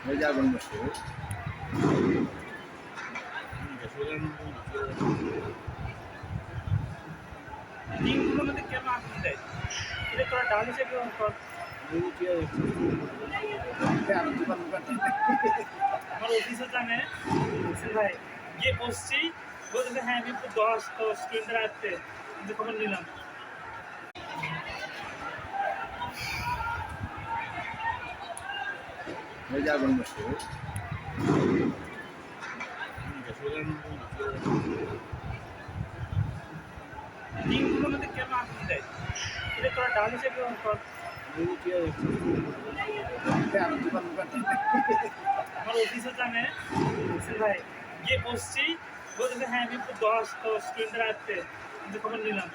ওই যে আগুন বসছে টিমগুলোর মধ্যে কেন আগুন দেয়? এটা তোরা ডাল হিসেবে কর। আমার অফিসে জানে হোসেন ভাই গিয়ে বসছি, বলতেছে হ্যাঁ আমি একটু 10 স্টুডেন্টরা আসছে, কিন্তু খবর নিলাম। ওই যে আগুন বসছে টিমগুলোর মধ্যে কেন আগুন দেয়? এটা তোরা ডাল হিসেবে কর। আমার অফিসে জানে হোসেন ভাই গিয়ে বসছি, বলতেছে হ্যাঁ আমি একটু 10 স্টুডেন্টরা আসছে, কিন্তু খবর নিলাম।